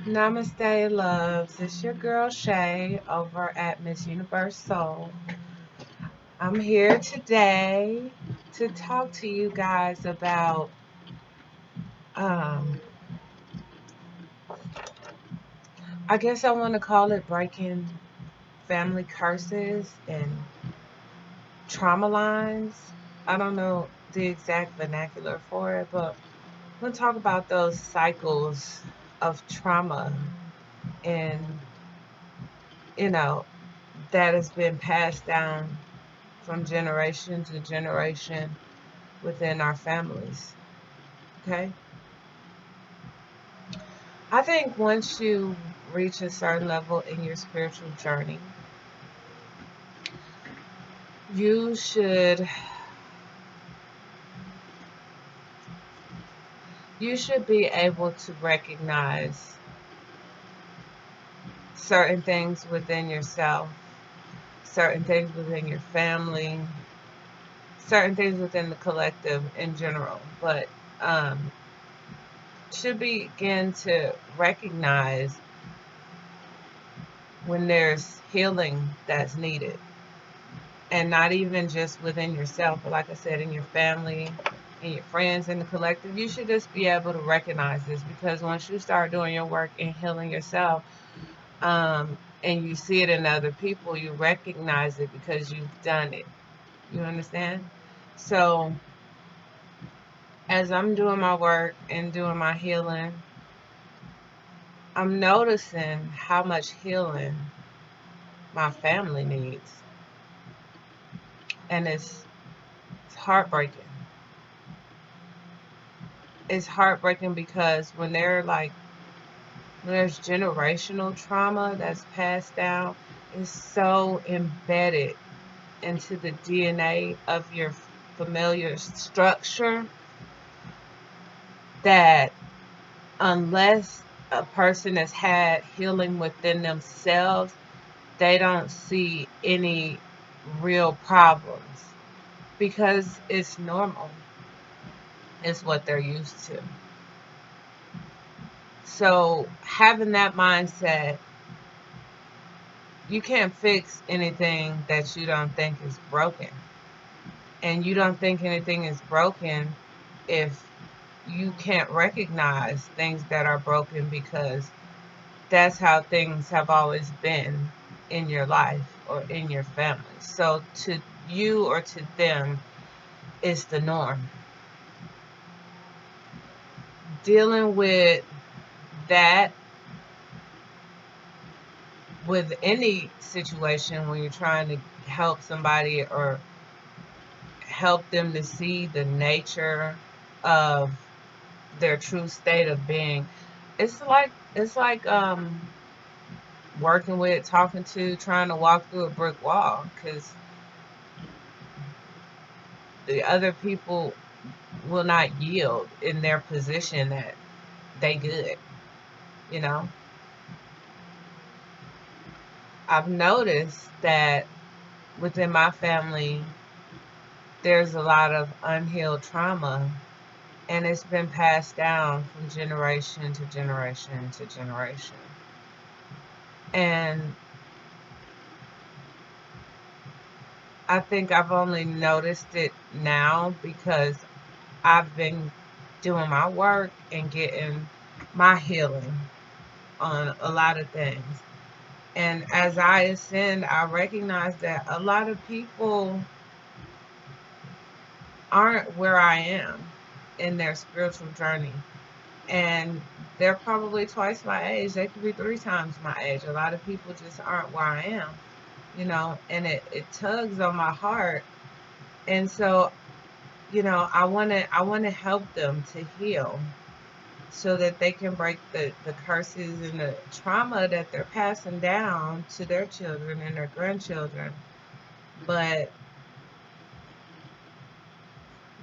Namaste, loves. It's your girl Shay over at Miss Universe Soul. I'm here today to talk to you guys about, um, I guess I want to call it breaking family curses and trauma lines. I don't know the exact vernacular for it, but we'll talk about those cycles of trauma and, you know, that has been passed down from generation to generation within our families. Okay? I think once you reach a certain level in your spiritual journey, you should be able to recognize certain things within yourself, certain things within your family, certain things within the collective in general, but um, should begin to recognize when there's healing that's needed. And not even just within yourself, but like I said, in your family, in your friends, in the collective, you should just be able to recognize this because once you start doing your work and healing yourself, and you see it in other people, you recognize it because you've done it. You understand? So, as I'm doing my work and doing my healing, I'm noticing how much healing my family needs. And it's heartbreaking. It's heartbreaking because when there's generational trauma that's passed down, it's so embedded into the DNA of your familiar structure that unless a person has had healing within themselves, they don't see any real problems because it's normal. It's what they're used to. So having that mindset, you can't fix anything that you don't think is broken. And you don't think anything is broken if you can't recognize things that are broken because that's how things have always been in your life or in your family. So to you or to them, it's the norm. Dealing with that with any situation when you're trying to help somebody or help them to see the nature of their true state of being. It's like working with, talking to, trying to walk through a brick wall because the other people will not yield in their position that they good. You know, I've noticed that within my family, there's a lot of unhealed trauma, and it's been passed down from generation to generation to generation. And I think I've only noticed it now because I've been doing my work and getting my healing on a lot of things. And as I ascend, I recognize that a lot of people aren't where I am in their spiritual journey. And they're probably twice my age. They could be three times my age. A lot of people just aren't where I am, and it tugs on my heart. And so, I wanna help them to heal so that they can break the curses and the trauma that they're passing down to their children and their grandchildren. But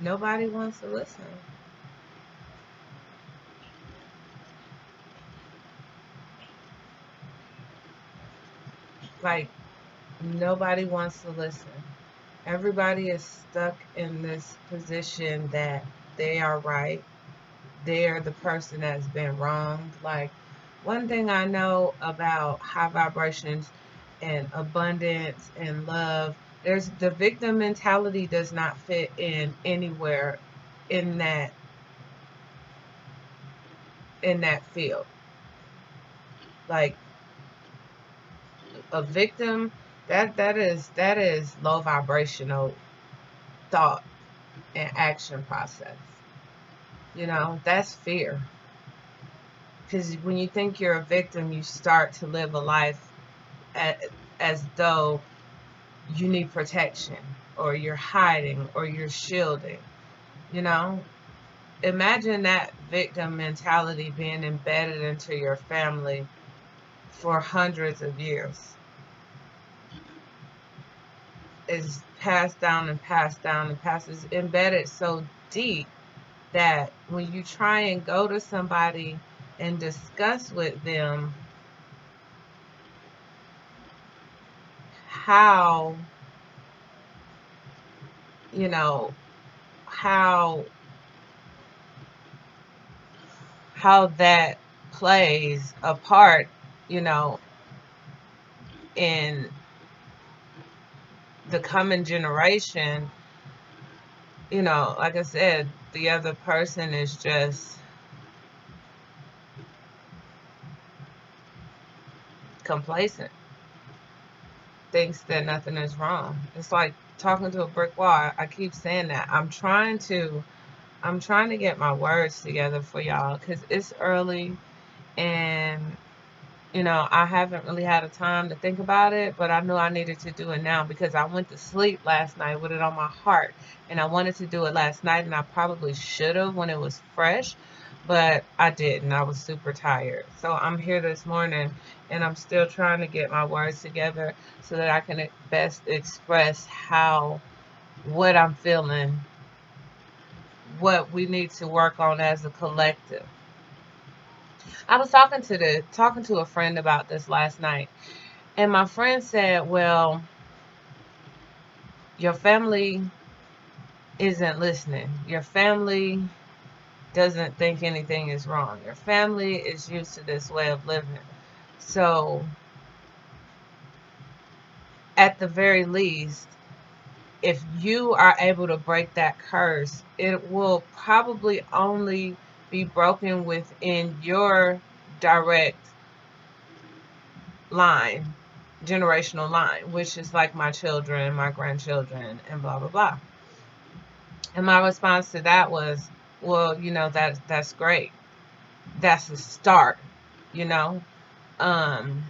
nobody wants to listen. Like, nobody wants to listen. Everybody is stuck in this position that they are right. They're the person that's been wronged. Like, One thing I know about high vibrations and abundance and love, there's the victim mentality does not fit in anywhere in that field. Like a victim, that is low vibrational thought and action process. That's fear. Because when you think you're a victim, you start to live a life as though you need protection, or you're hiding, or you're shielding. You know, Imagine that victim mentality being embedded into your family for hundreds of years. Is passed down and passed down and passed, is embedded so deep that when you try and go to somebody and discuss with them how, you know, how that plays a part, you know, in the coming generation, like I said, the other person is just complacent, thinks that nothing is wrong. It's like talking to a brick wall. I keep saying that. I'm trying to get my words together for y'all because it's early, and I haven't really had a time to think about it, but I knew I needed to do it now because I went to sleep last night with it on my heart, and I wanted to do it last night, and I probably should have when it was fresh, but I didn't. I was super tired. So I'm here this morning, and I'm still trying to get my words together so that I can best express what I'm feeling, what we need to work on as a collective. I was talking to a friend about this last night, and my friend said, "Well, your family isn't listening. Your family doesn't think anything is wrong. Your family is used to this way of living. So, at the very least, if you are able to break that curse, it will probably only be broken within your direct line, generational line, which is like my children, my grandchildren, and blah blah blah." And my response to that was, well, that's great. That's a start, you know. Um,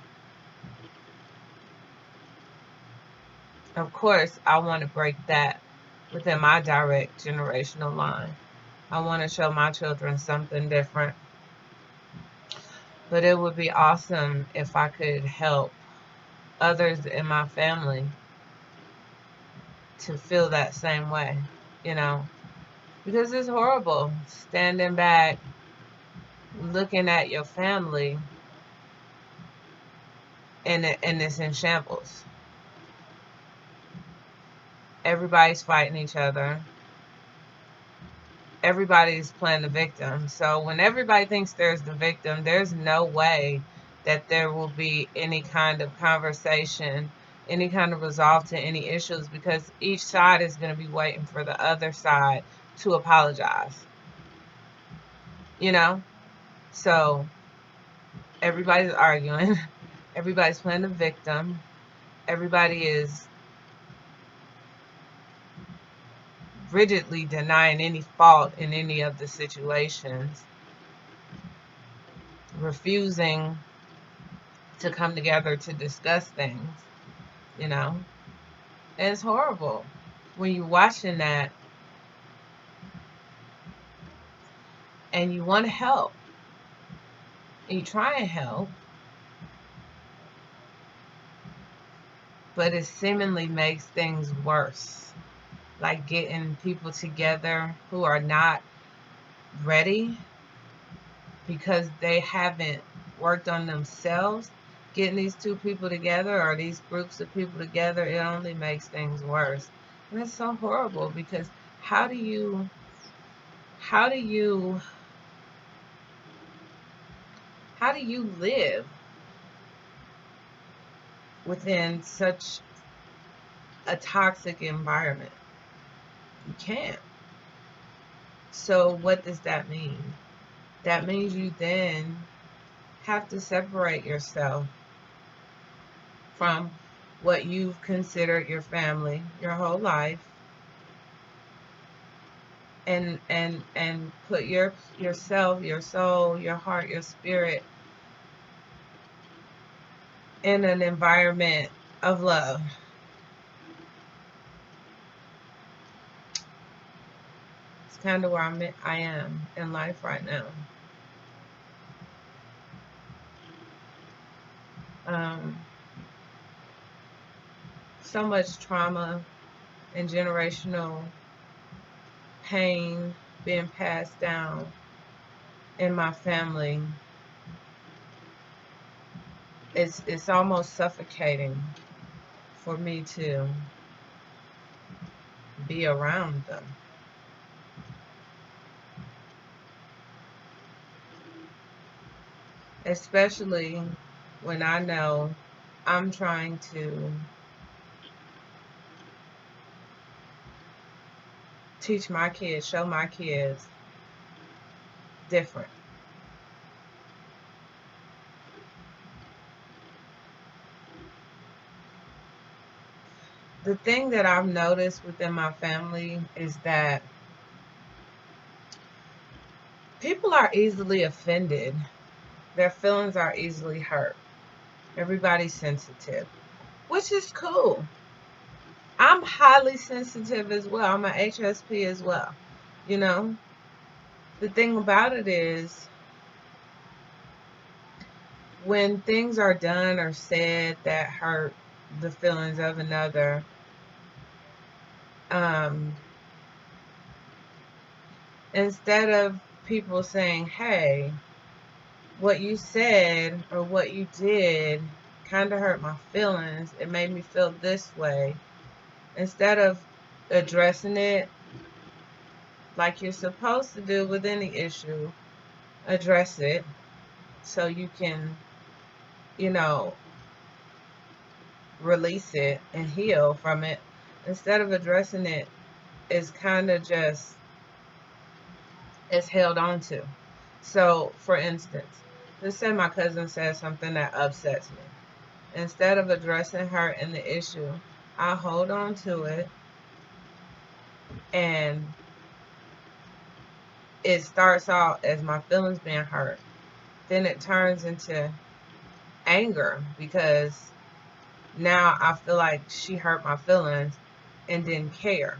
of course, I want to break that within my direct generational line. I want to show my children something different. But it would be awesome if I could help others in my family to feel that same way, because it's horrible standing back, looking at your family, and it's in shambles. Everybody's fighting each other. Everybody's playing the victim. So when everybody thinks there's the victim, there's no way that there will be any kind of conversation, any kind of resolve to any issues, because each side is going to be waiting for the other side to apologize. So everybody's arguing. Everybody's playing the victim. Everybody is rigidly denying any fault in any of the situations, refusing to come together to discuss things, And it's horrible when you're watching that and you want to help and you try and help, but it seemingly makes things worse. Like getting people together who are not ready because they haven't worked on themselves. Getting these two people together, or these groups of people together, it only makes things worse. And it's so horrible because how do you How do you live within such a toxic environment? You can't. So what does that mean? That means you then have to separate yourself from what you've considered your family your whole life, and put yourself, your soul, your heart, your spirit in an environment of love. It's kind of where I am in life right now. Um, so much trauma and generational pain being passed down in my family. It's almost suffocating for me to be around them. Especially when I know I'm trying to teach my kids, show my kids different. The thing that I've noticed within my family is that people are easily offended. Their feelings are easily hurt. Everybody's sensitive, which is cool. I'm highly sensitive as well. I'm an HSP as well. You know, the thing about it is when things are done or said that hurt the feelings of another, instead of people saying, hey, what you said or what you did kind of hurt my feelings, it made me feel this way, instead of addressing it like you're supposed to do with any issue, address it so you can, you know, release it and heal from it. Instead of addressing it, it's kind of just, it's held on to. So, for instance, let's say my cousin says something that upsets me. Instead of addressing her and the issue, I hold on to it, and it starts out as my feelings being hurt. Then it turns into anger because now I feel like she hurt my feelings and didn't care.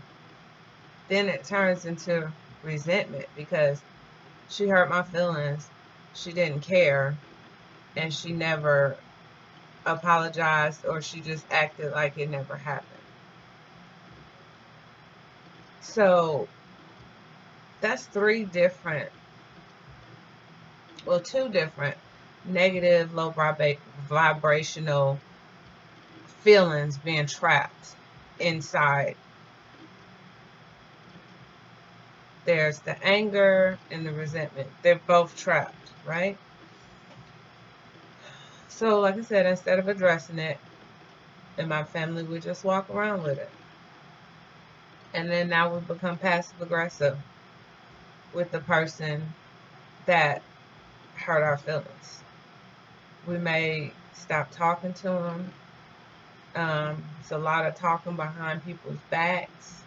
Then it turns into resentment because she hurt my feelings, she didn't care, and she never apologized, or she just acted like it never happened. So that's two different negative, low vibrational feelings being trapped inside. There's the anger and the resentment. They're both trapped, right? So, like I said, instead of addressing it, in my family, we just walk around with it. And then now we become passive aggressive with the person that hurt our feelings. We may stop talking to them. It's a lot of talking behind people's backs.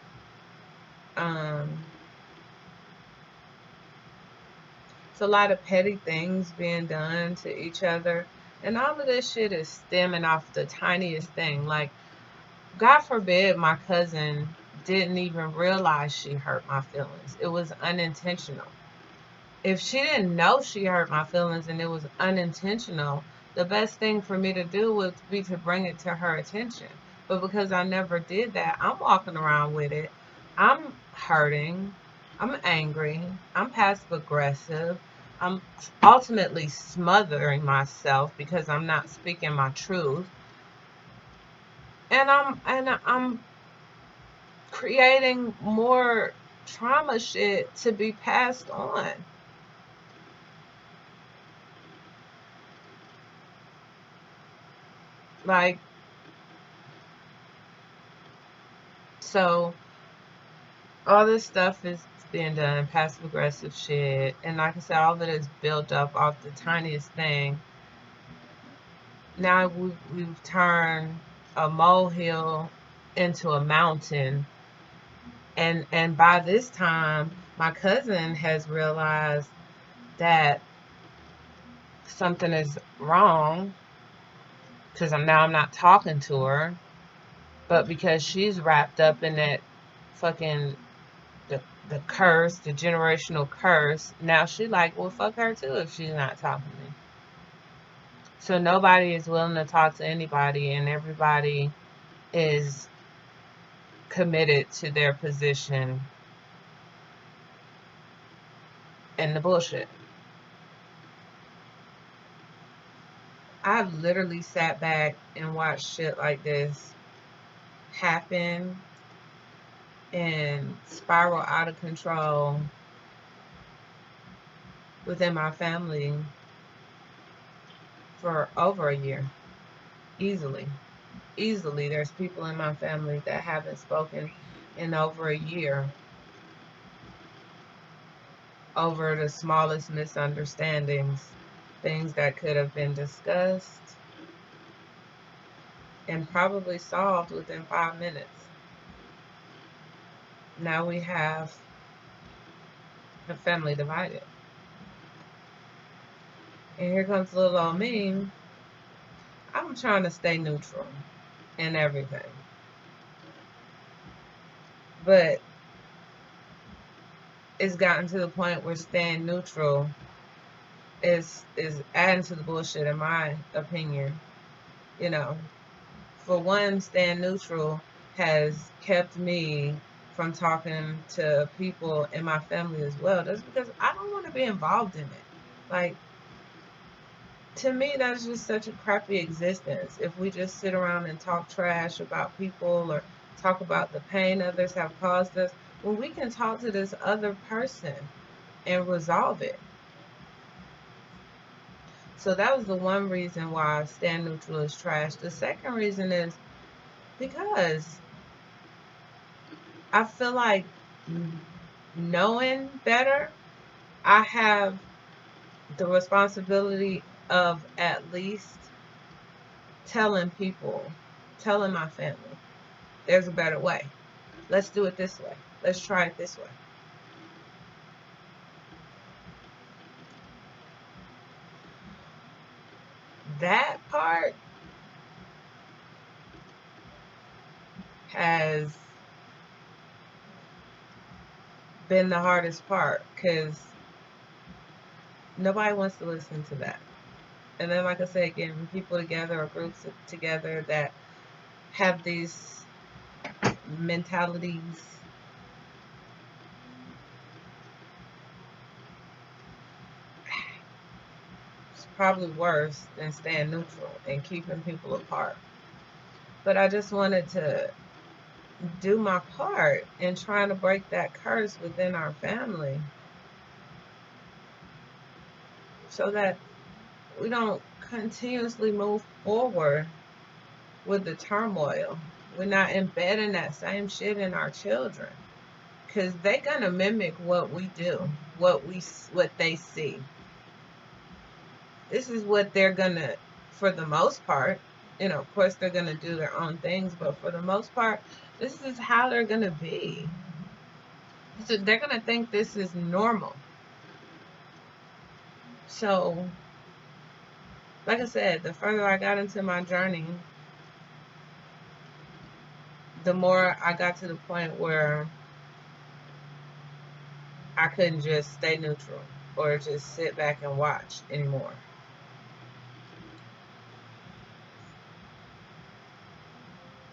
It's a lot of petty things being done to each other. And all of this shit is stemming off the tiniest thing. Like, God forbid my cousin didn't even realize she hurt my feelings. It was unintentional. If she didn't know she hurt my feelings and it was unintentional, the best thing for me to do would be to bring it to her attention. But because I never did that, I'm walking around with it. I'm hurting. I'm angry. I'm passive aggressive. I'm ultimately smothering myself because I'm not speaking my truth. And I'm creating more trauma shit to be passed on. Like, so all this stuff is being done, passive aggressive shit. And like I said, all of it is built up off the tiniest thing. Now we've turned a molehill into a mountain. And by this time, my cousin has realized that something is wrong because I'm not talking to her, but because she's wrapped up in that fucking the curse, the generational curse. Now she like, well, fuck her too if she's not talking to me. So nobody is willing to talk to anybody, and everybody is committed to their position in the bullshit. I've literally sat back and watched shit like this happen and spiral out of control within my family for over a year. Easily. Easily. There's people in my family that haven't spoken in over a year over the smallest misunderstandings, things that could have been discussed and probably solved within 5 minutes. Now we have a family divided. And here comes little old me. I'm trying to stay neutral in everything. But it's gotten to the point where staying neutral is adding to the bullshit, in my opinion. You know, for one, staying neutral has kept me from talking to people in my family as well. That's because I don't want to be involved in it. Like, to me, that's just such a crappy existence. If we just sit around and talk trash about people or talk about the pain others have caused us, when we can talk to this other person and resolve it. So that was the one reason why staying neutral is trash. The second reason is because I feel like knowing better, I have the responsibility of at least telling people, telling my family, there's a better way. Let's do it this way. Let's try it this way. That part has been the hardest part because nobody wants to listen to that. And then, like I said, getting people together or groups together that have these mentalities, it's probably worse than staying neutral and keeping people apart. But I just wanted to do my part in trying to break that curse within our family so that we don't continuously move forward with the turmoil. We're not embedding that same shit in our children because they're gonna mimic what we do, what they see. This is what they're gonna, for the most part, of course they're gonna do their own things, but for the most part, this is how they're gonna be. So they're gonna think this is normal. So, like I said, the further I got into my journey, the more I got to the point where I couldn't just stay neutral or just sit back and watch anymore.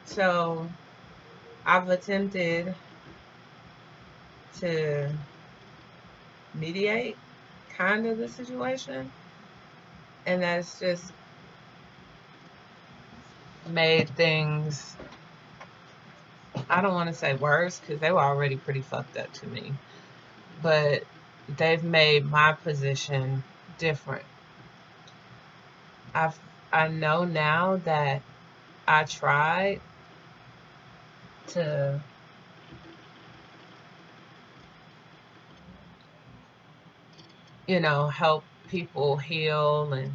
So I've attempted to mediate kind of the situation, and that's just made things, I don't want to say worse because they were already pretty fucked up to me, but they've made my position different. I know now that I tried to help people heal and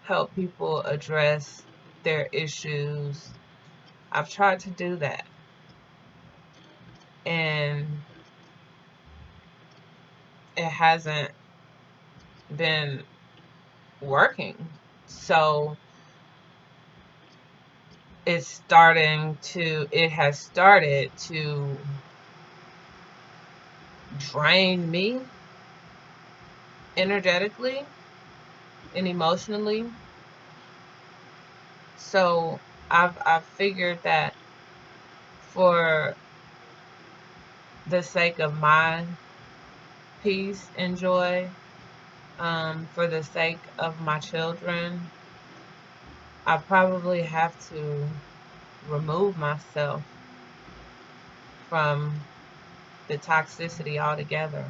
help people address their issues. I've tried to do that, and it hasn't been working. So it has started to drain me energetically and emotionally. So I've figured that for the sake of my peace and joy, for the sake of my children, I probably have to remove myself from the toxicity altogether.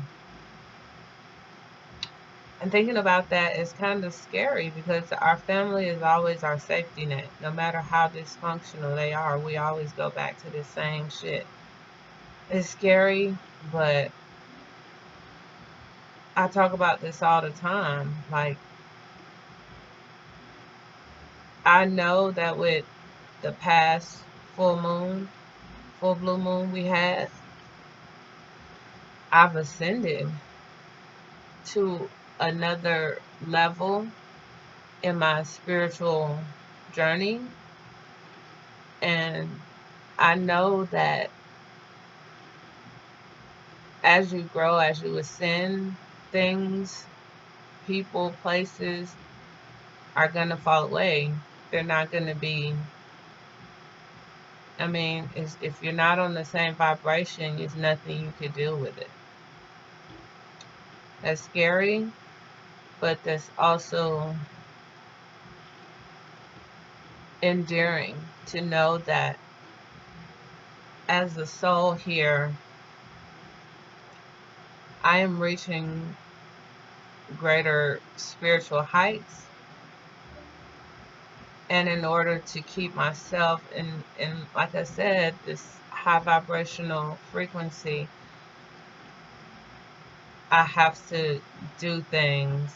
And thinking about that is kind of scary because our family is always our safety net. No matter how dysfunctional they are, we always go back to the same shit. It's scary, but I talk about this all the time. Like, I know that with the past full blue moon we had, I've ascended to another level in my spiritual journey. And I know that as you grow, as you ascend, things, people, places are going to fall away. They're not going to be, if you're not on the same vibration, there's nothing you could do with it. That's scary, but that's also endearing to know that as a soul here, I am reaching greater spiritual heights. And in order to keep myself in like I said, this high vibrational frequency, I have to do things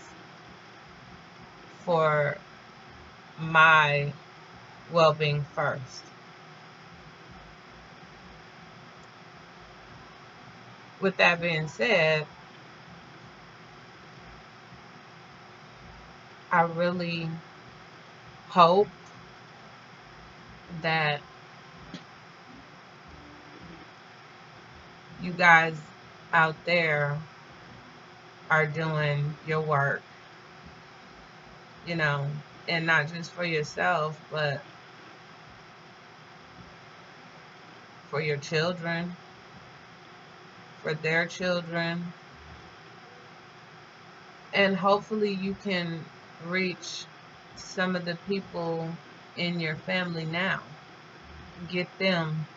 for my well-being first. With that being said, I really hope that you guys out there are doing your work, and not just for yourself, but for your children, for their children. And hopefully you can reach some of the people in your family now. Get them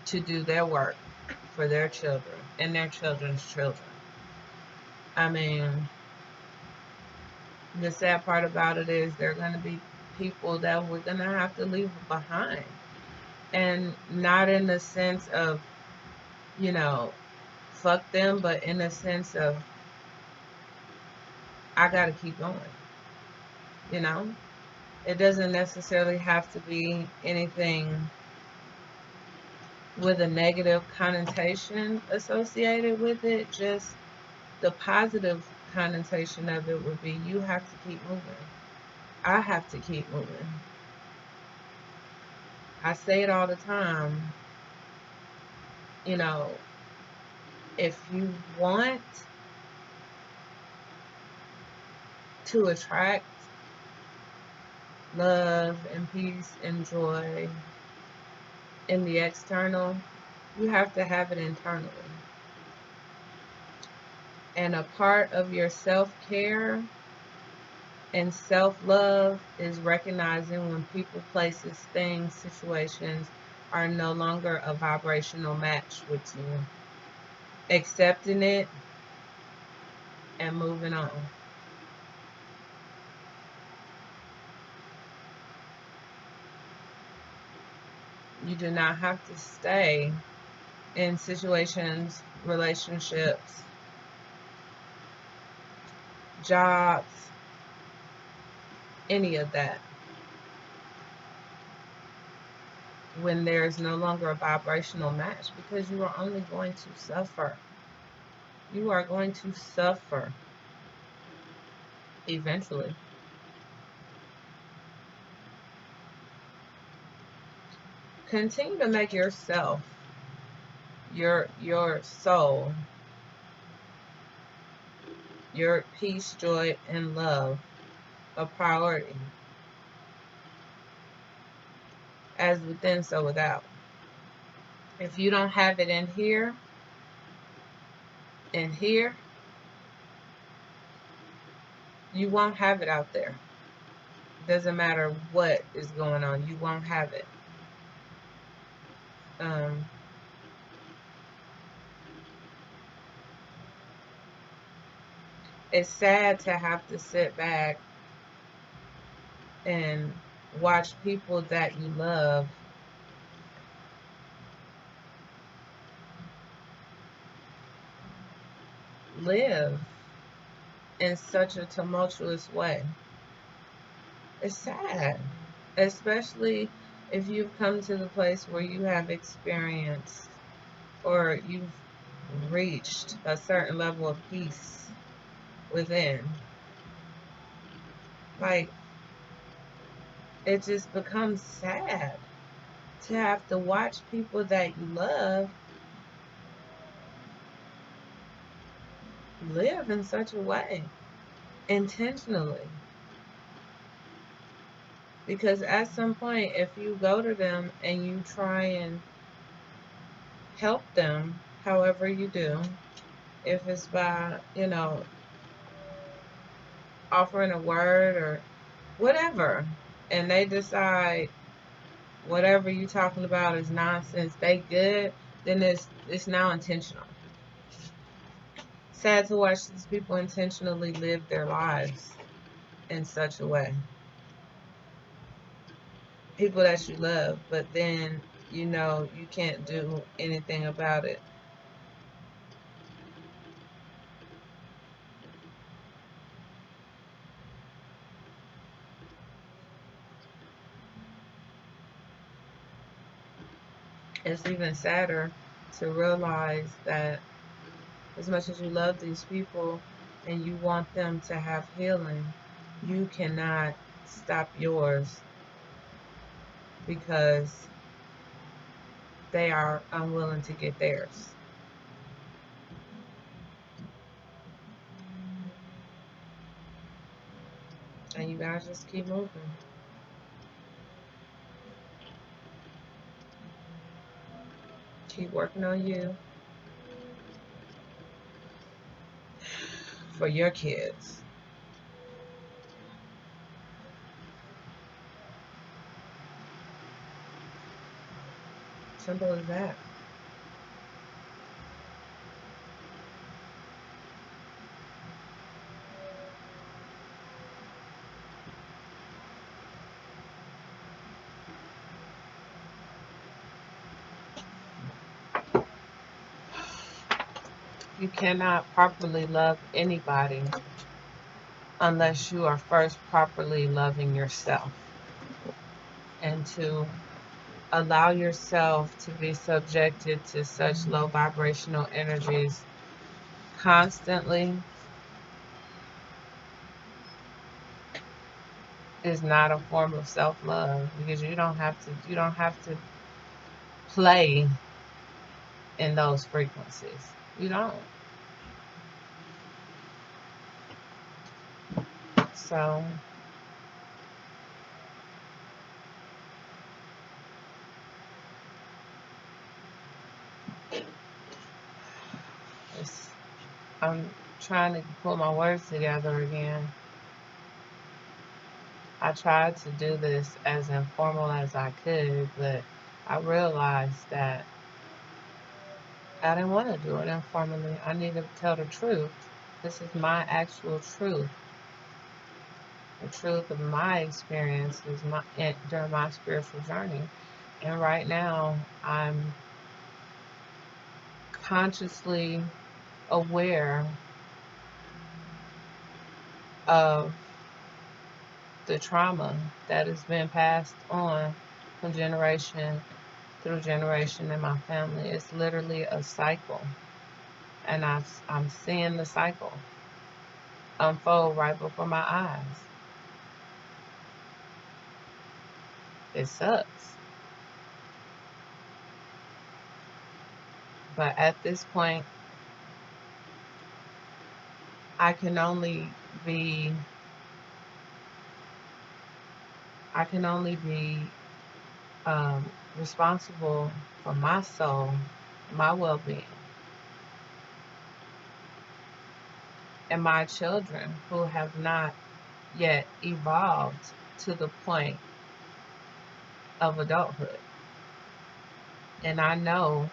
to do their work for their children and their children's children. The sad part about it is there are going to be people that we're going to have to leave behind. And not in the sense of, fuck them, but in the sense of, I got to keep going. It doesn't necessarily have to be anything with a negative connotation associated with it. Just the positive connotation of it would be you have to keep moving. I have to keep moving. I say it all the time. If you want to attract love and peace and joy in the external, you have to have it internally. And a part of your self-care and self-love is recognizing when people, places, things, situations are no longer a vibrational match with you. Accepting it and moving on. You do not have to stay in situations, relationships, jobs, any of that, when there's no longer a vibrational match, because you are only going to suffer. You are going to suffer eventually. Continue to make yourself, your soul, your peace, joy, and love a priority. As within, so without. If you don't have it in here, you won't have it out there. Doesn't matter what is going on, you won't have it. It's sad to have to sit back and watch people that you love live in such a tumultuous way. It's sad, especially if you've come to the place where you have experienced or you've reached a certain level of peace within. Like, it just becomes sad to have to watch people that you love live in such a way intentionally. Because at some point, if you go to them and you try and help them however you do, if it's by, offering a word or whatever, and they decide whatever you're talking about is nonsense, they good, then it's now intentional. Sad to watch these people intentionally live their lives in such a way. People that you love, but then you can't do anything about it. It's even sadder to realize that as much as you love these people and you want them to have healing, you cannot stop yours because they are unwilling to get theirs. And you gotta just keep moving. Keep working on you for your kids. Simple as that. You cannot properly love anybody unless you are first properly loving yourself. And to allow yourself to be subjected to such low vibrational energies constantly is not a form of self-love, because you don't have to play in those frequencies. You don't. So I'm trying to pull my words together again. I tried to do this as informal as I could, but I realized that I didn't want to do it informally. I need to tell the truth. This is my actual truth. The truth of my experiences during my spiritual journey. And right now, I'm consciously aware of the trauma that has been passed on from generation through generation in my family. It's literally a cycle. And I'm seeing the cycle unfold right before my eyes. It sucks. But at this point, I can only be I can only be responsible for my soul, my well-being, and my children who have not yet evolved to the point of adulthood. And I know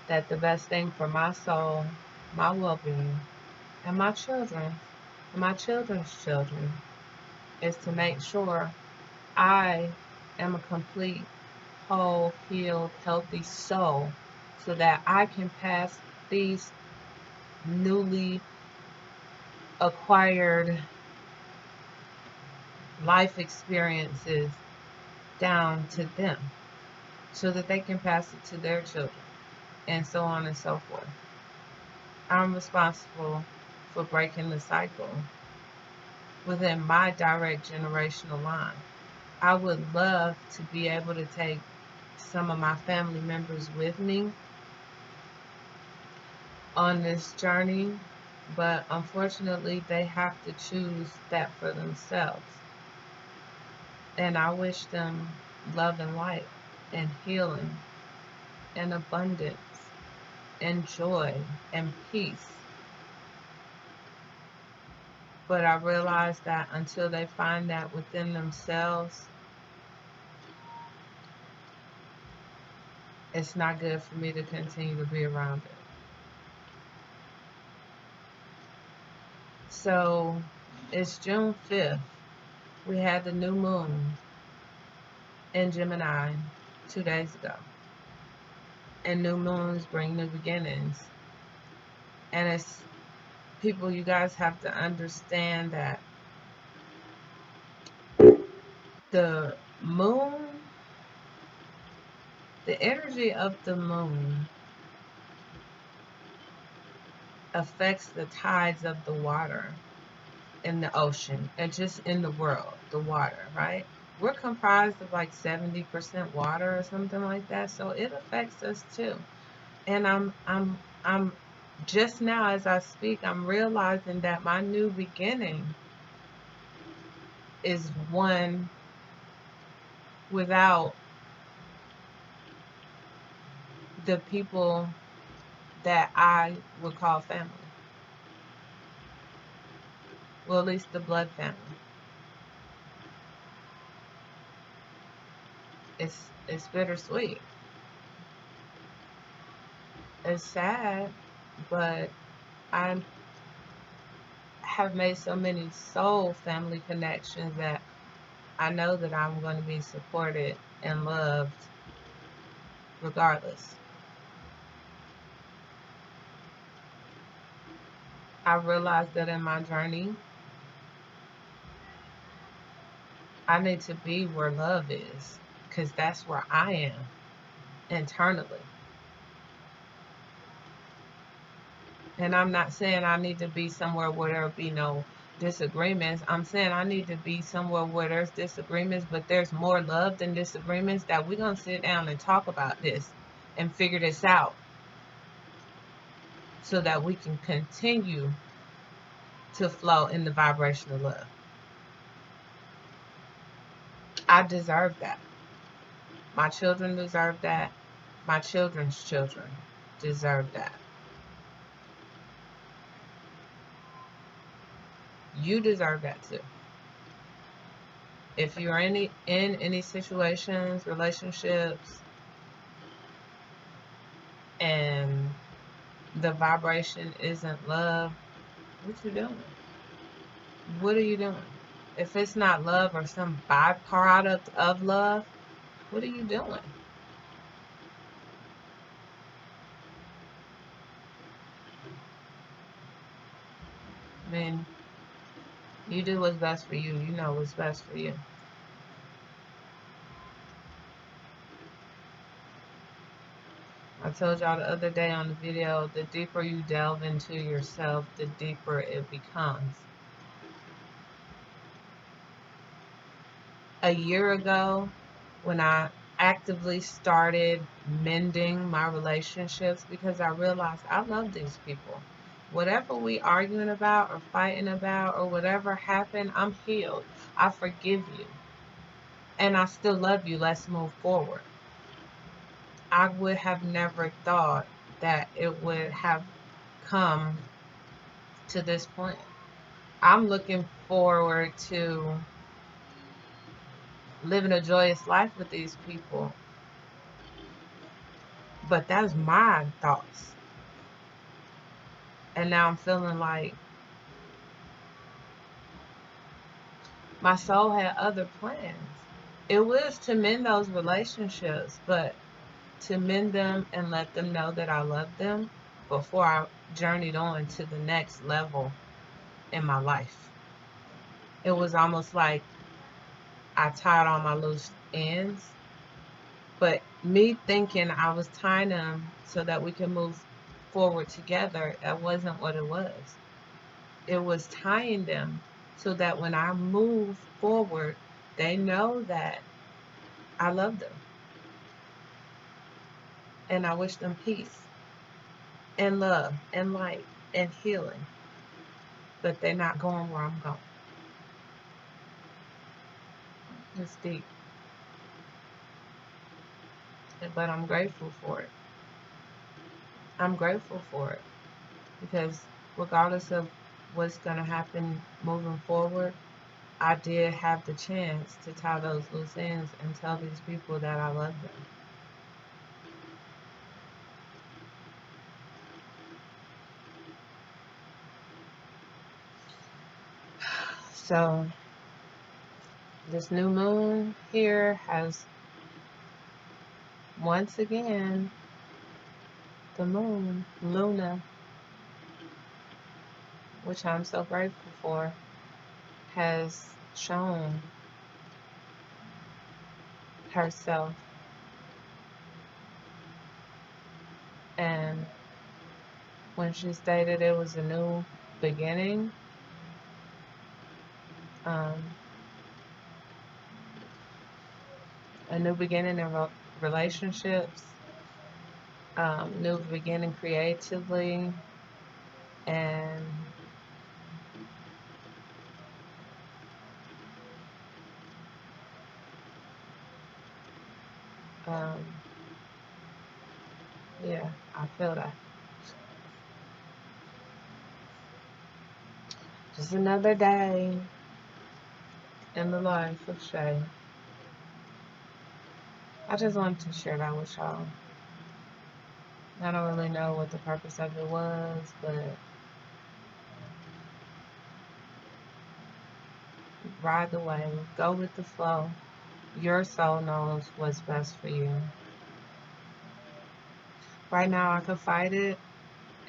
that the best thing for my soul, my well-being, and my children, and my children's children, is to make sure I am a complete, whole, healed, healthy soul so that I can pass these newly acquired life experiences down to them so that they can pass it to their children and so on and so forth. I'm responsible for breaking the cycle within my direct generational line. I would love to be able to take some of my family members with me on this journey, but unfortunately, they have to choose that for themselves. And I wish them love and light and healing and abundance and joy and peace. But I realize that until they find that within themselves, it's not good for me to continue to be around it. So it's June 5th. We had the new moon in Gemini 2 days ago. And new moons bring new beginnings. And it's people, you guys have to understand that the moon, the energy of the moon affects the tides of the water in the ocean and just in the world, the water, right? We're comprised of like 70% water or something like that, so it affects us too. And I'm just now as I speak, I'm realizing that my new beginning is one without the people that I would call family. Well, at least the blood family. It's bittersweet. It's sad, but I have made so many soul family connections that I know that I'm going to be supported and loved regardless. I realized that in my journey, I need to be where love is, because that's where I am internally. And I'm not saying I need to be somewhere where there'll be no disagreements. I'm saying I need to be somewhere where there's disagreements, but there's more love than disagreements, that we're going to sit down and talk about this and figure this out so that we can continue to flow in the vibration of love. I deserve that. My children deserve that. My children's children deserve that. You deserve that too. If you're in any situations, relationships, and the vibration isn't love, what you doing? What are you doing? If it's not love or some byproduct of love, what are you doing? mean, you do what's best for you. You know what's best for you. I told y'all the other day on the video, the deeper you delve into yourself, the deeper it becomes. A year ago, when I actively started mending my relationships, because I realized I love these people. Whatever we arguing about or fighting about or whatever happened, I'm healed. I forgive you. And I still love you. Let's move forward. I would have never thought that it would have come to this point. I'm looking forward to living a joyous life with these people. But that's my thoughts. And now I'm feeling like my soul had other plans. It was to mend those relationships, but to mend them and let them know that I love them before I journeyed on to the next level in my life. It was almost like I tied all my loose ends, but me thinking I was tying them so that we could move forward together, that wasn't what it was. It was tying them so that when I move forward, they know that I love them. And I wish them peace and love and light and healing. But they're not going where I'm going. It's deep. But I'm grateful for it. I'm grateful for it. Because regardless of what's going to happen moving forward, I did have the chance to tie those loose ends and tell these people that I love them. So this new moon here has once again the moon, Luna, which I'm so grateful for, has shown herself. And when she stated it was a new beginning, a new beginning in relationships, new beginning creatively, and yeah, I feel that. Just another day in the life of Shay. I just wanted to share that with y'all. I don't really know what the purpose of it was, but ride the wave, go with the flow. Your soul knows what's best for you. Right now, I could fight it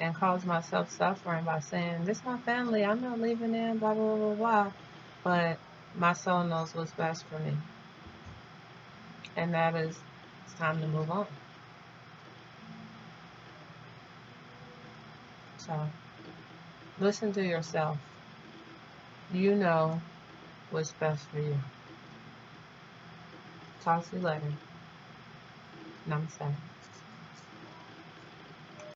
and cause myself suffering by saying, this is my family, I'm not leaving in, blah, blah, blah, blah. But my soul knows what's best for me. And that is, it's time to move on. So, listen to yourself. You know what's best for you. Talk to you later. Namaste.